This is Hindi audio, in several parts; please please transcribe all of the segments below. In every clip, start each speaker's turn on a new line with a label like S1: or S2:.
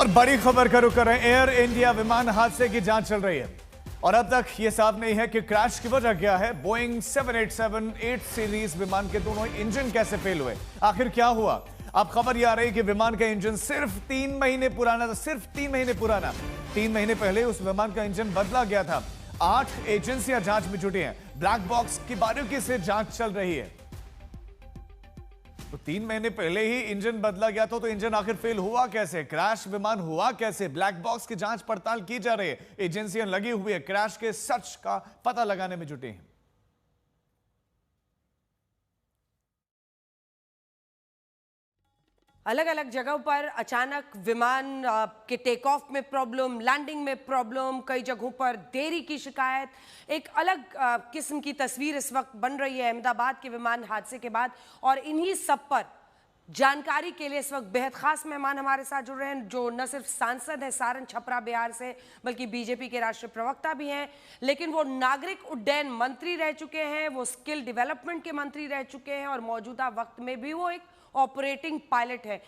S1: और बड़ी खबर का रुख कर रहे हैं। एयर इंडिया विमान हादसे की जांच चल रही है और अब तक यह साफ नहीं है कि क्रैश की वजह क्या है। बोइंग 787-8 सीरीज विमान के दोनों इंजन कैसे फेल हुए, आखिर क्या हुआ। अब खबर यह आ रही है कि विमान का इंजन सिर्फ 3 महीने पुराना था, सिर्फ 3 महीने पुराना। 3 महीने पहले उस विमान का इंजन बदला गया था। 8 एजेंसियां जांच में जुटी हैं। ब्लैक बॉक्स की बारीकी से जांच चल रही है। तो 3 महीने पहले ही इंजन बदला गया था, तो इंजन आखिर फेल हुआ कैसे, क्रैश विमान हुआ कैसे। ब्लैक बॉक्स की जांच पड़ताल की जा रही है। एजेंसियां लगी हुई है, क्रैश के सच का पता लगाने में जुटी हैं।
S2: अलग अलग जगहों पर अचानक विमान के टेक ऑफ में प्रॉब्लम, लैंडिंग में प्रॉब्लम, कई जगहों पर देरी की शिकायत। एक अलग किस्म की तस्वीर इस वक्त बन रही है अहमदाबाद के विमान हादसे के बाद। और इन्हीं सब पर जानकारी के लिए इस वक्त बेहद खास मेहमान हमारे साथ जुड़ रहे हैं, जो न सिर्फ सांसद हैं सारण छपरा बिहार से, बल्कि बीजेपी के राष्ट्रीय प्रवक्ता भी हैं, लेकिन वो नागरिक उड्डयन मंत्री रह चुके हैं, वो स्किल डेवलपमेंट के मंत्री रह चुके हैं और मौजूदा वक्त में भी वो एक ऑपरेटिंग पायलट है।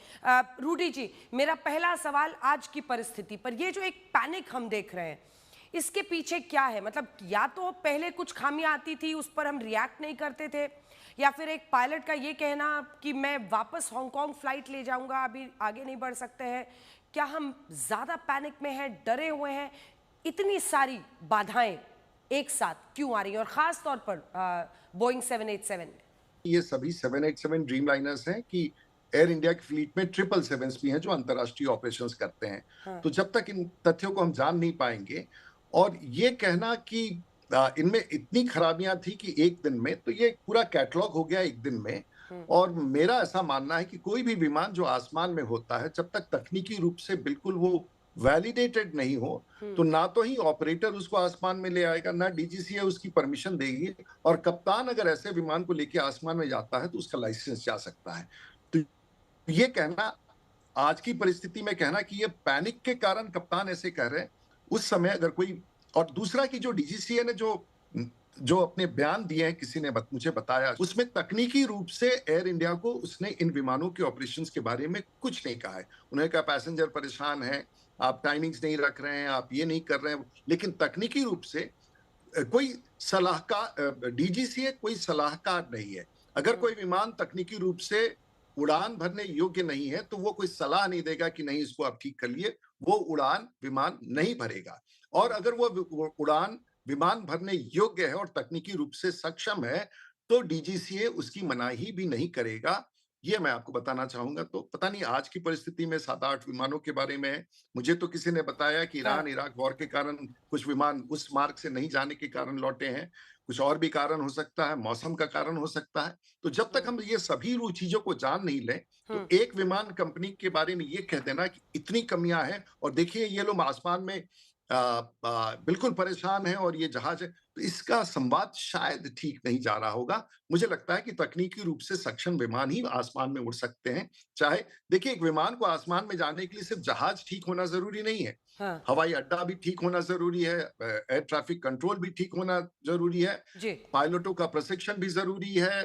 S2: रूडी जी, मेरा पहला सवाल आज की परिस्थिति पर, ये जो एक पैनिक हम देख रहे हैं, इसके पीछे क्या है। मतलब या तो पहले कुछ खामियां आती थी, उस पर हम रिएक्ट नहीं करते थे, या फिर एक पायलट का ये कहना कि मैं वापस हांगकांग फ्लाइट ले जाऊंगा, अभी आगे नहीं बढ़ सकते हैं। क्या हम ज्यादा पैनिक में हैं, डरे हुए हैं? इतनी सारी बाधाएं एक साथ क्यों आ रही हैं, और खास तौर पर बोइंग 787 में?
S3: ये सभी 787 ड्रीम लाइनर्स हैं कि एयर इंडिया की फ्लीट में 777 भी हैं जो अंतर्राष्ट्रीय ऑपरेशंस करते हैं।
S2: हाँ।
S3: तो जब तक इन तथ्यों को हम जान नहीं पाएंगे, और ये कहना कि इनमें इतनी खराबियां थी कि एक दिन में, तो ये पूरा कैटलॉग हो गया एक दिन में। और मेरा ऐसा मानना है कि कोई भी विमान जो आसमान में होता है, जब तक तकनीकी रूप से बिल्कुल वो वैलिडेटेड नहीं हो, तो ना तो ही ऑपरेटर उसको आसमान में ले आएगा, ना डीजीसीए उसकी परमिशन देगी। और कप्तान अगर ऐसे विमान को लेके आसमान में जाता है तो उसका लाइसेंस जा सकता है। तो ये कहना, आज की परिस्थिति में कहना कि ये पैनिक के कारण कप्तान ऐसे कह रहे हैं, उस समय अगर कोई, और दूसरा कि जो डीजीसीए ने जो अपने बयान दिए हैं, किसी ने मुझे बताया, उसमें तकनीकी रूप से एयर इंडिया को उसने इन विमानों के ऑपरेशंस के बारे में कुछ नहीं कहा है। उन्होंने कहा पैसेंजर परेशान है, आप टाइमिंग्स नहीं रख रहे हैं, आप ये नहीं कर रहे हैं, लेकिन तकनीकी रूप से कोई सलाहकार, डीजीसीए कोई सलाहकार नहीं है। अगर कोई विमान तकनीकी रूप से उड़ान भरने योग्य नहीं है, तो वो कोई सलाह नहीं देगा कि नहीं इसको आप ठीक कर लिए, वो उड़ान विमान नहीं भरेगा। और अगर वो उड़ान विमान भरने योग्य है और तकनीकी रूप से सक्षम है, तो डीजीसीए उसकी मनाही भी नहीं करेगा। ये मैं आपको बताना चाहूंगा। तो पता नहीं आज की परिस्थिति में 7-8 विमानों के बारे में है। मुझे तो किसी ने बताया कि ईरान इराक वॉर के कारण कुछ विमान उस मार्ग से नहीं जाने के कारण लौटे हैं। कुछ और भी कारण हो सकता है, मौसम का कारण हो सकता है। तो जब तक हम ये सभी चीजों को जान नहीं लें, तो एक विमान कंपनी के बारे में ये कह देना कि इतनी कमियां हैं, और देखिए ये लोग आसमान में बिल्कुल परेशान हैं और ये जहाज है, तो इसका संवाद शायद ठीक नहीं जा रहा होगा। मुझे लगता है कि तकनीकी रूप से सक्षम विमान ही आसमान में उड़ सकते हैं। चाहे देखिए, एक विमान को आसमान में जाने के लिए सिर्फ जहाज ठीक होना जरूरी नहीं है।
S2: हाँ।
S3: हवाई अड्डा भी ठीक होना जरूरी है, एयर ट्रैफिक कंट्रोल भी ठीक होना जरूरी है, पायलटों का प्रशिक्षण भी जरूरी है,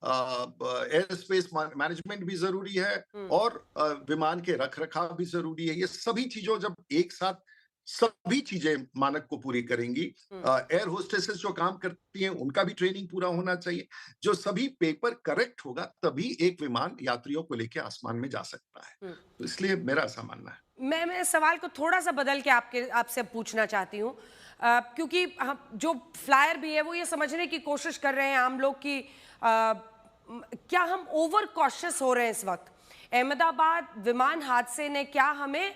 S3: एयर स्पेस मैनेजमेंट भी जरूरी है, और विमान के रख रखाव भी जरूरी है। ये सभी चीजों जब एक साथ सभी चीजें मानक को पूरी करेंगी, एयर होस्टेसेस जो काम करती हैं उनका भी ट्रेनिंग पूरा होना चाहिए, जो सभी पेपर करेक्ट होगा, तभी एक विमान यात्रियों को लेकर आसमान में जा सकता है। तो इसलिए मेरा ऐसा मानना है।
S2: मैं सवाल को थोड़ा सा बदल के आपसे पूछना चाहती हूँ, क्योंकि हम जो फ्लायर भी है वो ये समझने की कोशिश कर रहे हैं आम लोग की क्या हम ओवर कॉशियस हो रहे हैं इस वक्त। अहमदाबाद विमान हादसे ने क्या हमें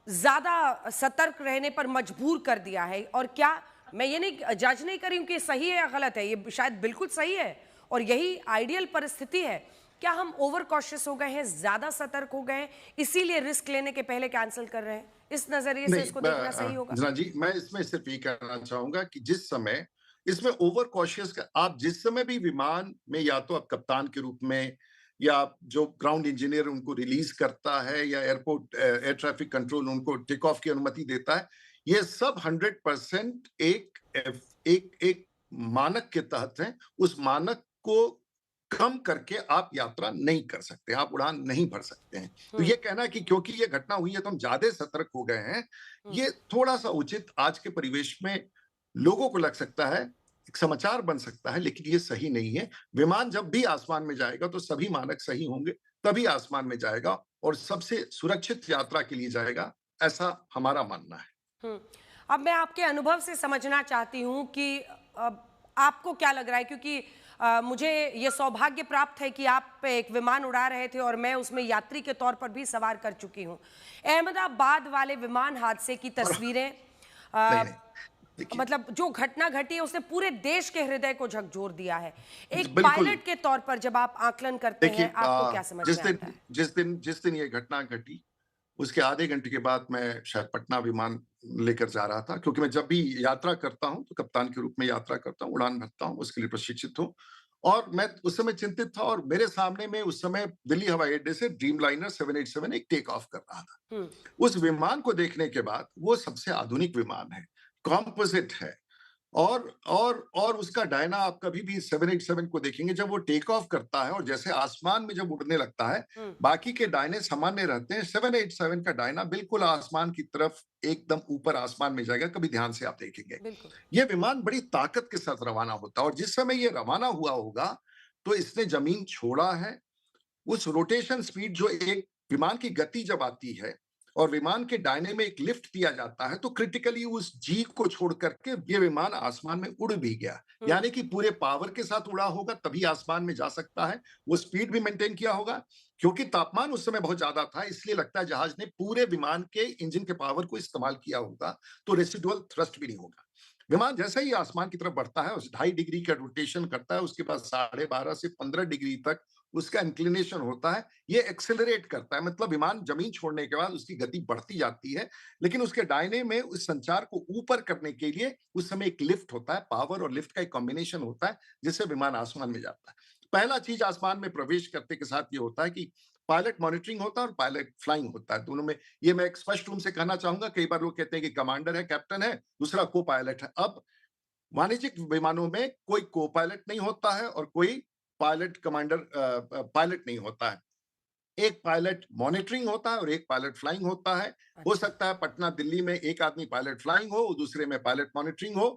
S2: ज्यादा सतर्क रहने पर मजबूर कर दिया है, और क्या, मैं ये नहीं जज नहीं कर रही हूं कि सही है या गलत है, ये शायद बिल्कुल सही है और यही आइडियल परिस्थिति है। क्या हम ओवर कॉशियस हो गए हैं, ज्यादा सतर्क हो गए हैं, इसीलिए रिस्क लेने के पहले कैंसिल कर रहे हैं? इस नजरिए से इसको देखना सही होगा?
S3: जी, मैं इसमें सिर्फ ये कहना चाहूंगा कि जिस समय इसमें ओवर कॉशियस, आप जिस समय भी विमान में, या तो आप कप्तान के रूप में, या जो ग्राउंड इंजीनियर उनको रिलीज करता है, या एयरपोर्ट एयर ट्रैफिक कंट्रोल उनको टेक ऑफ की अनुमति देता है, ये सब 100% एक एक एक मानक के तहत है। उस मानक को कम करके आप यात्रा नहीं कर सकते, आप उड़ान नहीं भर सकते हैं। तो ये कहना कि क्योंकि ये घटना हुई है तो हम ज़्यादा सतर्क हो गए हैं, ये थोड़ा-सा उचित आज के परिवेश में लोगों को लग सकता है, एक समाचार बन सकता है, लेकिन ये सही नहीं है। विमान जब भी आसमान में जाएगा तो सभी मानक सही होंगे, तभी आसमान में जाएगा और सबसे सुरक्षित यात्रा के लिए जाएगा, ऐसा हमारा मानना है।
S2: हुँ। अब मैं आपके अनुभव से समझना चाहती हूँ कि आपको क्या लग रहा है, क्योंकि मुझे ये सौभाग्य प्राप्त है कि आप एक विमान उड़ा रहे थे और मैं उसमें यात्री के तौर पर भी सवार कर चुकी हूँ। अहमदाबाद वाले विमान हादसे की तस्वीरें
S3: नहीं,
S2: अ,
S3: नहीं, देखिए
S2: मतलब जो घटना घटी है उसने पूरे देश के हृदय को झकझोर दिया है। एक
S3: बिल्कुल,
S2: पायलट के तौर पर जब आप आकलन करते
S3: देखिए
S2: हैं, आपको क्या समझ
S3: जिस
S2: में
S3: दिन
S2: आता है?
S3: जिस दिन ये घटना घटी, उसके आधे घंटे के बाद मैं शायद पटना विमान लेकर जा रहा था, क्योंकि मैं जब भी यात्रा करता हूँ, तो कप्तान के रूप में यात्रा करता हूँ, उड़ान भरता हूँ, उसके लिए प्रशिक्षित हूँ। और मैं उस समय चिंतित था और मेरे सामने में उस समय दिल्ली हवाई अड्डे से ड्रीमलाइनर 787 एक टेक ऑफ कर रहा था।
S2: हुँ,
S3: उस विमान को देखने के बाद वो सबसे आधुनिक विमान है, कॉम्पोजिट है और उसका डायना आप कभी भी 787 को देखेंगे जब वो टेक ऑफ करता है और जैसे आसमान में जब उड़ने लगता है,
S2: हुँ,
S3: बाकी के डायने सामान्य रहते हैं, 787 का डायना बिल्कुल आसमान की तरफ एकदम ऊपर आसमान में जाएगा, कभी ध्यान से आप देखेंगे।
S2: बिल्कुल।
S3: ये विमान बड़ी ताकत के साथ रवाना होता है और जिस समय ये रवाना हुआ होगा, तो इसने जमीन छोड़ा है। उस रोटेशन स्पीड जो एक विमान की गति जब आती है और विमान के दाहिने में एक लिफ्ट दिया जाता है तो क्रिटिकली उस जी को छोड़ करके ये विमान आसमान में उड़ भी गया,
S2: हुँ,
S3: यानी कि पूरे पावर के साथ उड़ा होगा तभी आसमान में जा सकता है। वो स्पीड भी मेंटेन किया होगा, क्योंकि तापमान उस समय बहुत ज्यादा था इसलिए लगता है जहाज ने पूरे विमान के इंजन के पावर को इस्तेमाल किया होगा, तो रेसिडुअल थ्रस्ट भी नहीं होगा। विमान जैसे ही आसमान की तरफ बढ़ता है, उस 2.5 डिग्री का रोटेशन करता है, उसके बाद 12.5 से 15 डिग्री तक उसका इंक्लिनेशन होता है, ये एक्सेलरेट करता है, मतलब विमान जमीन छोड़ने के बाद उसकी गति बढ़ती जाती है, लेकिन उसके दाहिने में उस संचार को ऊपर करने के लिए उस समय एक लिफ्ट होता है, पावर और लिफ्ट का एक कॉम्बिनेशन होता है, जिससे विमान आसमान में जाता है। पहला चीज आसमान में प्रवेश करते के साथ ये होता है कि पायलट मॉनिटरिंग होता है और पायलट फ्लाइंग होता है, दोनों में ये मैं एक स्पष्ट रूप से कहना चाहूंगा। कई बार लोग कहते हैं कि कमांडर है, कैप्टन है, दूसरा को पायलट है। अब वाणिज्यिक विमानों में कोई को पायलट नहीं होता है और कोई पायलट कमांडर पायलट नहीं होता है। एक पायलट मॉनिटरिंग होता है और एक पायलट फ्लाइंग होता है। हो
S2: अच्छा।
S3: सकता है पटना दिल्ली में एक आदमी पायलट फ्लाइंग हो, दूसरे में पायलट मॉनिटरिंग हो,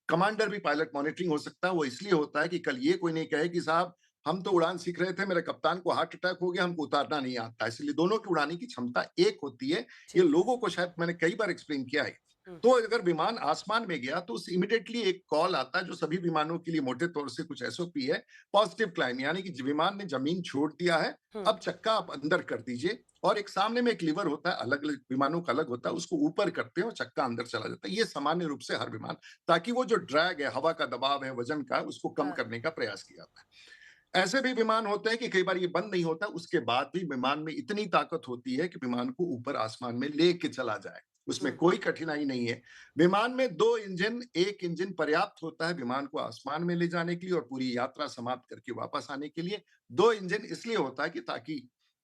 S3: कमांडर भी पायलट मॉनिटरिंग हो सकता है। वो इसलिए होता है कि कल ये कोई नहीं कहे कि साहब हम तो उड़ान सीख रहे थे, मेरे कप्तान को हार्ट अटैक हो गया, हमको उतारना नहीं आता। इसलिए दोनों की उड़ाने की क्षमता एक होती है। ये
S2: ठीक है।
S3: लोगों को शायद मैंने कई बार एक्सप्लेन किया है।
S2: हुँ,
S3: तो अगर विमान आसमान में गया तो उस इमीडिएटली एक कॉल आता है जो सभी विमानों के लिए मोटे तौर से कुछ एसओपी है, पॉजिटिव क्लाइम, यानी कि विमान ने जमीन छोड़ दिया है,
S2: हुँ,
S3: अब चक्का आप अंदर कर दीजिए और एक सामने में एक लीवर होता है, अलग-अलग विमानों का अलग होता है, उसको ऊपर करते हैं और चक्का अंदर चला जाता है। ये सामान्य रूप से हर विमान, ताकि वो जो ड्रैग है, हवा का दबाव है, वजन का, उसको कम
S2: हाँ,
S3: करने का प्रयास किया जाता है। ऐसे भी विमान होते हैं कि कई बार ये बंद नहीं होता, उसके बाद भी विमान में इतनी ताकत होती है कि विमान को ऊपर आसमान में लेके चला जाए। उसमें
S2: हुँ,
S3: कोई कठिनाई नहीं है। विमान में 2 इंजन, 1 इंजन पर्याप्त होता है विमान को आसमान में ले जाने के लिए और पूरी यात्रा समाप्त करके वापस आने के लिए। 2 इंजन इसलिए होता है कि ताकि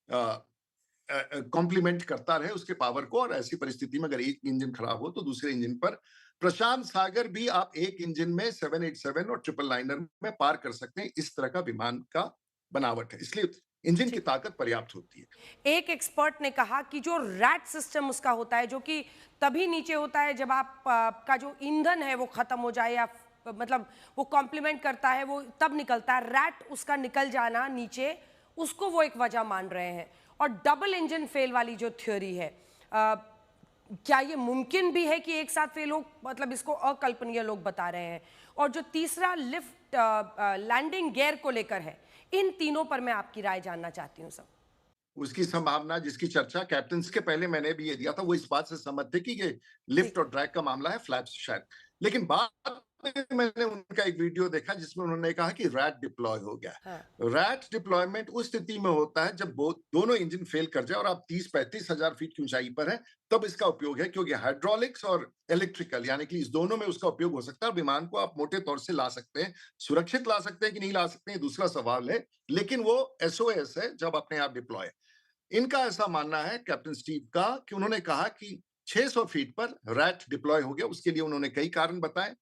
S3: अ कॉम्प्लीमेंट करता रहे उसके पावर को, और ऐसी परिस्थिति में अगर एक इंजन खराब हो तो दूसरे इंजन पर प्रशांत सागर भी आप एक इंजन में 787 और ट्रिपल लाइनर में पार कर सकते हैं। इस तरह का विमान का बनावट है, इसलिए इंजन की
S2: ठीक।
S3: ताकत पर्याप्त होती है।
S2: एक एक्सपर्ट ने कहा कि जो रैट सिस्टम उसका होता है, जो कि तभी नीचे होता है जब आप का जो ईंधन है वो खत्म हो जाए या मतलब वो कॉम्प्लीमेंट करता है, वो तब निकलता है। रैट उसका निकल जाना नीचे, उसको वो एक वजह मान रहे हैं। और डबल इंजन फेल वाली जो थ्योरी है, क्या ये मुमकिन भी है कि एक साथ फेल हो? मतलब इसको अकल्पनीय लोग बता रहे हैं। और जो तीसरा लिफ्ट लैंडिंग गियर को लेकर है, इन तीनों पर मैं आपकी राय जानना चाहती हूँ सब।
S3: उसकी संभावना जिसकी चर्चा कैप्टन के पहले मैंने भी ये दिया था, वो इस बात से सहमत थे कि ये लिफ्ट
S2: ठीक
S3: और
S2: है।
S3: ड्रैग का मामला है, फ्लैप्स शायद। लेकिन बाद में मैंने उनका एक वीडियो देखा जिसमें उन्होंने कहा कि रैट डिप्लॉय हो गया।
S2: हाँ,
S3: रैट डिप्लॉयमेंट उस स्थिति में होता है जब दोनों इंजन फेल कर जाए और आप 30-35 हजार फीट की ऊंचाई पर हैं, तब इसका उपयोग है, क्योंकि हाइड्रोलिक्स और इलेक्ट्रिकल यानी कि इस दोनों में उसका उपयोग हो सकता है। विमान को आप मोटे तौर से ला सकते हैं, सुरक्षित ला सकते हैं कि नहीं ला सकते हैं दूसरा सवाल है, लेकिन वो एसओएस है जब अपने आप डिप्लॉय। इनका ऐसा मानना है कैप्टन स्टीव का कि उन्होंने कहा कि 600 फीट पर रैट डिप्लॉय हो गया, उसके लिए उन्होंने कई कारण बताए।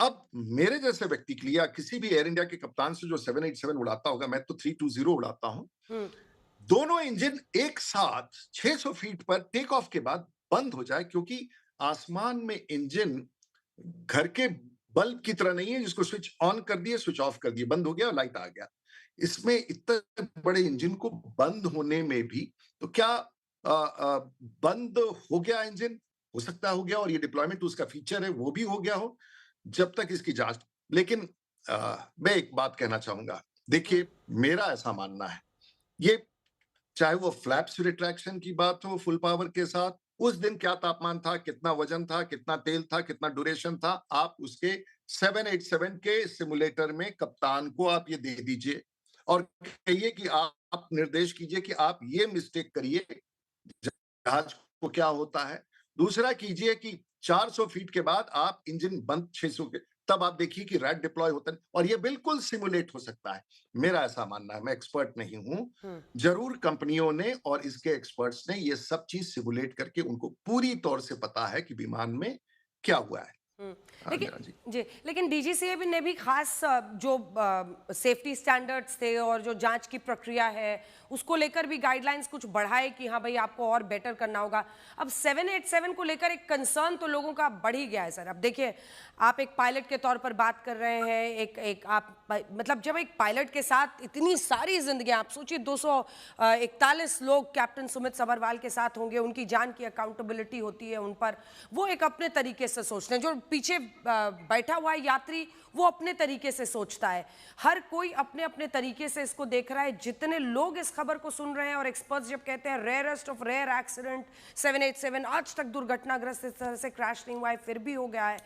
S3: अब मेरे जैसे व्यक्ति के लिए या किसी भी एयर इंडिया के कप्तान से जो 787 उड़ाता होगा, मैं तो 320 उड़ाता हूं, दोनों इंजन एक साथ 600 फीट पर टेक ऑफ के बाद बंद हो जाए, क्योंकि आसमान में इंजन घर के बल्ब की तरह नहीं है जिसको स्विच ऑन कर दिए, स्विच ऑफ कर दिए, बंद हो गया और लाइट आ गया। इसमें इतने बड़े इंजन को बंद होने में भी, तो क्या बंद हो गया इंजन, हो सकता हो गया, और ये डिप्लॉयमेंट उसका फीचर है, वो भी हो गया हो, जब तक इसकी जांच। लेकिन मैं एक बात कहना चाहूंगा, देखिए मेरा ऐसा मानना है, ये चाहे वो फ्लैप्स रिट्रैक्शन की बात हो फुल पावर के साथ, उस दिन क्या तापमान था, कितना वजन था, कितना तेल था, कितना ड्यूरेशन था, आप उसके 787 के सिमुलेटर में कप्तान को आप ये दे दीजिए और कहिए कि आप निर्देश कीजिए कि आप ये मिस्टेक करिए, जहाज को क्या होता है। दूसरा कीजिए कि 400 फीट के बाद आप इंजन बंद 600 के, तब आप देखिए कि रैट डिप्लॉय होता है, और ये बिल्कुल सिमुलेट हो सकता है। मेरा ऐसा मानना है, मैं एक्सपर्ट नहीं हूं, जरूर कंपनियों ने और इसके एक्सपर्ट्स ने ये सब चीज सिमुलेट करके उनको पूरी तौर से पता है कि विमान में क्या हुआ है।
S2: लेकिन
S3: मीरा जी,
S2: जी, लेकिन डीजीसीए ने भी खास जो सेफ्टी स्टैंडर्ड्स थे और जो जांच की प्रक्रिया है उसको लेकर भी गाइडलाइंस कुछ बढ़ाए कि हाँ भाई आपको और बेटर करना होगा। अब 787 को लेकर एक कंसर्न तो लोगों का बढ़ ही गया है सर। अब देखिए, आप एक पायलट के तौर पर बात कर रहे हैं, एक आप मतलब जब एक पायलट के साथ इतनी सारी जिंदगियां, आप सोचिए 241 लोग कैप्टन सुमित सभरवाल के साथ होंगे, उनकी जान की अकाउंटेबिलिटी होती है उन पर, वो एक अपने तरीके से सोचते हैं, जो पीछे बैठा हुआ है यात्री वो अपने तरीके से सोचता है, हर कोई अपने अपने तरीके से इसको देख रहा है। जितने लोग इस खबर को सुन रहे हैं और एक्सपर्ट्स जब कहते हैं रेयरेस्ट ऑफ रेयर एक्सीडेंट 787 आज तक दुर्घटनाग्रस्त इस तरह से क्रैश नहीं हुआ है, फिर भी हो गया है,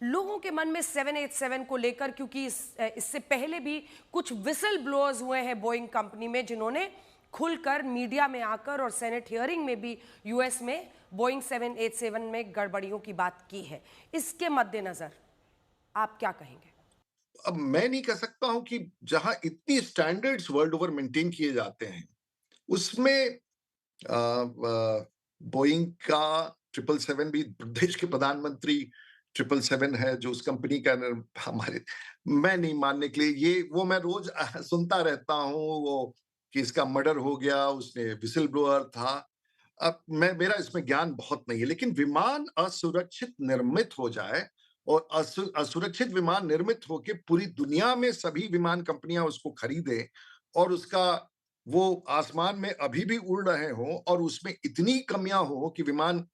S2: लोगों के मन में 787 को लेकर, क्योंकि इससे पहले भी कुछ विसल ब्लोअर्स हुए हैं बोइंग कंपनी में जिन्होंने खुलकर मीडिया में आकर और सेनेट हियरिंग में भी यूएस में बोइंग 787 में गड़बड़ियों की बात की है। इसके मद्देनजर आप क्या कहेंगे?
S3: अब मैं नहीं कह सकता हूं कि जहां इतनी स्टैंडर्ड्स वर्ल्ड ओवर मेंटेन किए जाते हैं उसमें बोइंग का 777 भी, देश के प्रधानमंत्री 777 है जो उस कंपनी का हमारे, मैं नहीं मानने के लिए ये, वो मैं रोज सुनता रहता हूँ वो कि इसका मर्डर हो गया, उसने विसिल ब्लोअर था। अब मेरा इसमें ज्ञान बहुत नहीं है, लेकिन विमान असुरक्षित निर्मित हो जाए और असुरक्षित विमान निर्मित होकर पूरी दुनिया में सभी विमान कंपनियां उसको खरीदे और उसका वो आसमान में अभी भी उड़ रहे हो और उसमें इतनी कमियां हो कि विमान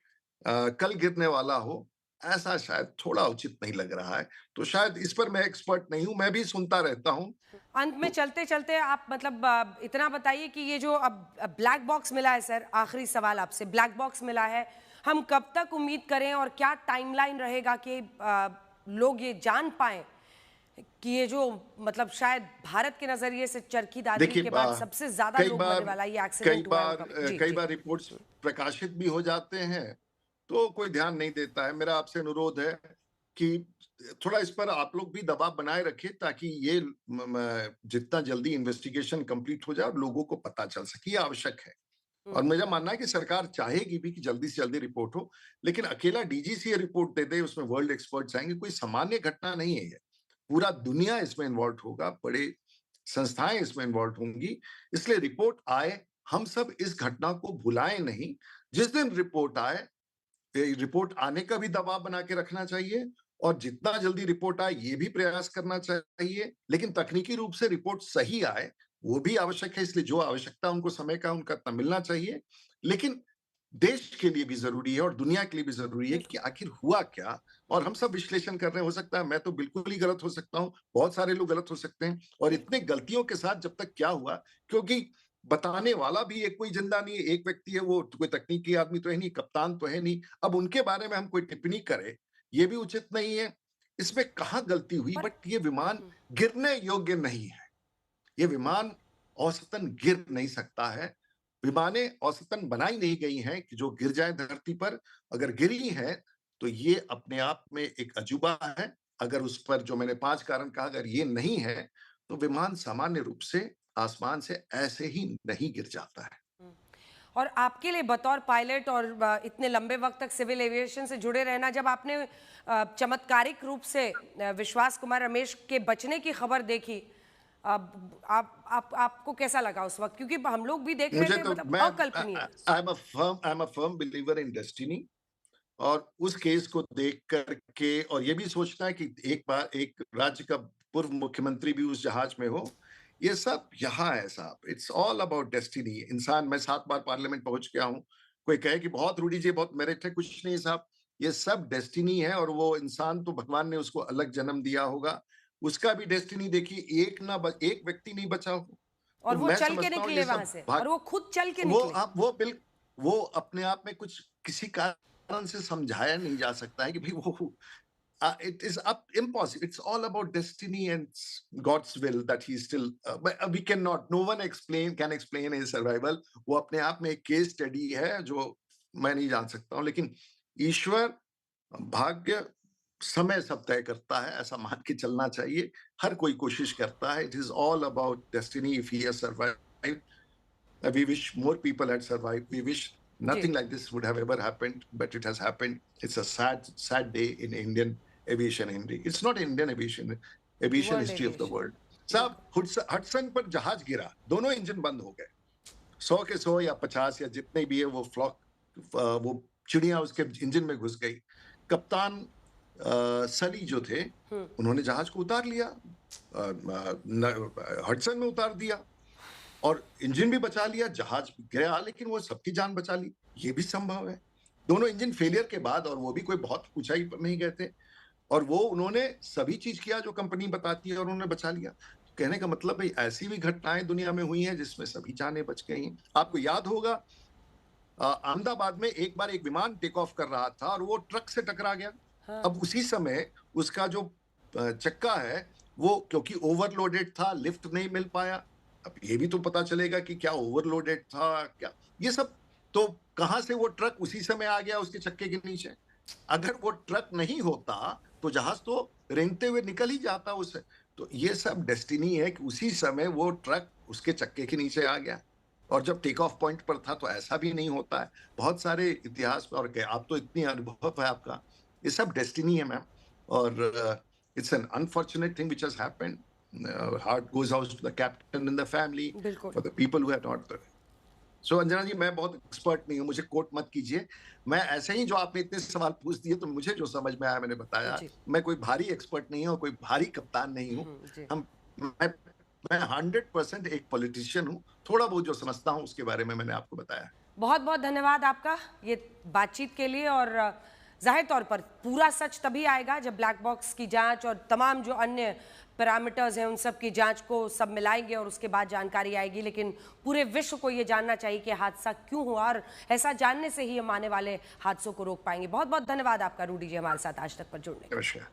S3: कल गिरने वाला हो, ऐसा शायद थोड़ा उचित नहीं लग रहा है। तो शायद इस पर मैं एक्सपर्ट नहीं हूं, मैं भी सुनता रहता हूं।
S2: अंत में चलते चलते आप मतलब इतना बताइए कि ये जो अब ब्लैक बॉक्स मिला है सर, आखिरी सवाल आपसे, ब्लैक बॉक्स मिला है, हम कब तक उम्मीद करें और क्या टाइमलाइन रहेगा कि लोग ये जान पाएं कि ये जो मतलब शायद भारत के नजरिए से चरखी दादरी के बाद सबसे ज्यादा लोग मरने वाला ये एक्सीडेंट हुआ है?
S3: कई बार रिपोर्ट्स प्रकाशित भी हो जाते हैं तो कोई ध्यान नहीं देता है। मेरा आपसे अनुरोध है कि थोड़ा इस पर आप लोग भी दबाव बनाए रखें ताकि ये जितना जल्दी इन्वेस्टिगेशन कंप्लीट हो जाए और लोगों को पता चल सके, ये आवश्यक है। और मेरा मानना है कि सरकार चाहेगी भी कि जल्दी से जल्दी रिपोर्ट हो, लेकिन अकेला डीजीसीए रिपोर्ट दे दे, उसमें वर्ल्ड एक्सपर्ट्स आएंगे, कोई सामान्य घटना नहीं है ये, पूरा दुनिया इसमें इन्वॉल्व होगा, बड़े संस्थाएं इसमें इन्वॉल्व होंगी। इसलिए रिपोर्ट आए, हम सब इस घटना को भुलाएं नहीं। जिस दिन रिपोर्ट आए, रिपोर्ट आने का भी दबाव बना के रखना चाहिए और जितना जल्दी रिपोर्ट आए ये भी प्रयास करना चाहिए, लेकिन तकनीकी रूप से रिपोर्ट सही आए वो भी आवश्यक है। इसलिए जो आवश्यकता उनको समय का उनका इतना मिलना चाहिए, लेकिन देश के लिए भी जरूरी है और दुनिया के लिए भी जरूरी है कि आखिर हुआ क्या। और हम सब विश्लेषण कर रहे हैं, हो सकता है मैं तो बिल्कुल ही गलत हो सकता हूं, बहुत सारे लोग गलत हो सकते हैं, और इतने गलतियों के साथ जब तक क्या हुआ, क्योंकि बताने वाला भी एक कोई जिंदा नहीं है, एक व्यक्ति है, वो कोई तकनीकी आदमी तो है नहीं, कप्तान तो है नहीं, अब उनके बारे में हम कोई टिप्पणी करें ये भी उचित नहीं है। इसमें कहाँ गलती हुई, बट ये विमान गिरने योग्य नहीं है, ये विमान औसतन गिर नहीं सकता है। विमानें औसतन बनाई नहीं गई हैं कि जो गिर जाए धरती पर, अगर गिरी है तो ये अपने आप में एक अजूबा है। अगर उस पर जो मैंने 5 कारण कहा, अगर ये नहीं है तो विमान सामान्य रूप से आसमान से ऐसे ही नहीं गिर जाता है।
S2: और आपके लिए बतौर पायलट और इतने लंबे वक्त तक सिविल एविएशन से जुड़े रहना, जब आपने चमत्कारिक रूप से विश्वास कुमार रमेश के बचने की खबर देखी, आपको कैसा लगा उस वक्त? क्योंकि हम लोग भी देख रहे थे,
S3: तो
S2: मतलब अकल्पनीय।
S3: I am a firm believer in destiny. और उस केस को देख करके और ये भी सोचना है कि एक बार एक राज्य का पूर्व मुख्यमंत्री भी उस जहाज में हो, ये सब यहाँ है साहब। It's all about destiny. इंसान, मैं 7 बार पार्लियामेंट पहुंच गया हूं, कोई कहे कि बहुत रूडी जी बहुत मेरिट है, कुछ नहीं साहब, ये सब डेस्टिनी है। और वो इंसान तो भगवान ने उसको अलग जन्म दिया होगा, उसका भी डेस्टिनी देखिए, एक व्यक्ति नहीं बचा हो।
S2: और
S3: तो
S2: वो
S3: मैं
S2: चल के
S3: समझता हूँ
S2: निकले
S3: ये
S2: वहां
S3: सब
S2: से, और वो खुद चल के
S3: वो
S2: निकले।
S3: आप वो अपने आप में कुछ किसी कारण से समझाया नहीं जा सकता है कि भाई वो it is up impossible. It's all about destiny and God's will that he still we cannot, no one can explain his survival. वो अपने आप में एक केस स्टडी है जो मैं नहीं जान सकता हूँ, लेकिन ईश्वर, भाग्य, समय सब तय करता है, ऐसा मान के चलना चाहिए। हर कोई कोशिश करता है। It is all about destiny. If he has survived, we wish more people had survived. We wish
S2: जी,
S3: nothing like this would have ever happened, but it has happened. It's a sad day in Indian aviation history. It's not Indian aviation
S2: world
S3: history of the
S2: aviation.
S3: world. साहब हडसन पर जहाज गिरा, दोनों इंजन बंद हो गए। 100 के 100 या 50 या जितने भी है वो वो चिड़िया उसके इंजन में घुस गई। कप्तान सली जो थे, उन्होंने जहाज को उतार लिया, हडसन में उतार दिया और इंजन भी बचा लिया, जहाज गया लेकिन वो सबकी जान बचा ली। ये भी संभव है। दोनों इंजन फेलियर के बाद, और वो भी कोई बहुत ऊंचाई पर नहीं गए थे, और वो उन्होंने सभी चीज किया जो कंपनी बताती है और उन्होंने बचा लिया। तो कहने का मतलब भाई ऐसी भी घटनाएं दुनिया में हुई हैं जिसमें सभी जानें बच गई हैं। आपको याद होगा अहमदाबाद में एक बार एक विमान टेक ऑफ कर रहा था और वो ट्रक से टकरा गया। अब उसी समय उसका जो चक्का है वो क्योंकि ओवरलोडेड था, लिफ्ट नहीं मिल पाया। अब ये भी तो पता चलेगा कि क्या ओवरलोडेड था, क्या ये सब। तो कहां से वो ट्रक उसी समय आ गया उसके चक्के के नीचे? अगर वो ट्रक नहीं होता तो जहाज तो रेंगते हुए निकल ही जाता उससे। तो ये सब डेस्टिनी है कि उसी समय वो ट्रक उसके चक्के के नीचे आ गया, और जब टेक ऑफ पॉइंट पर था तो ऐसा भी नहीं होता है। बहुत सारे इतिहास में, और आप तो इतनी अनुभव है आपका, ये सब डेस्टिनी है मैम। और it's an unfortunate thing which has happened. Heart goes out to the captain in the family,
S2: बिल्कुल।
S3: For the people who have not. So Anjana ji, मैं बहुत एक्सपर्ट नहीं हूं, मुझे कोट मत कीजिए। मैं ऐसे ही जो आपने इतने सवाल पूछ दिए तो मुझे जो समझ में आया मैंने बताया।
S2: जी।
S3: मैं कोई भारी एक्सपर्ट नहीं हूं, कोई भारी कप्तान नहीं हूं।
S2: जी।
S3: मैं 100% एक पॉलिटिशियन हूं। थोड़ा बहुत जो समझता हूं उसके बारे में मैंने आपको बताया।
S2: बहुत बहुत धन्यवाद आपका ये बातचीत के लिए। और जाहिर तौर पर पूरा सच तभी आएगा जब ब्लैक बॉक्स की जांच और तमाम जो अन्य पैरामीटर्स हैं उन सब की जांच को सब मिलाएंगे और उसके बाद जानकारी आएगी। लेकिन पूरे विश्व को ये जानना चाहिए कि हादसा क्यों हुआ, और ऐसा जानने से ही हम आने वाले हादसों को रोक पाएंगे। बहुत बहुत धन्यवाद आपका रूडी जी, हमारे साथ आज तक पर जुड़ने।
S3: नमस्कार।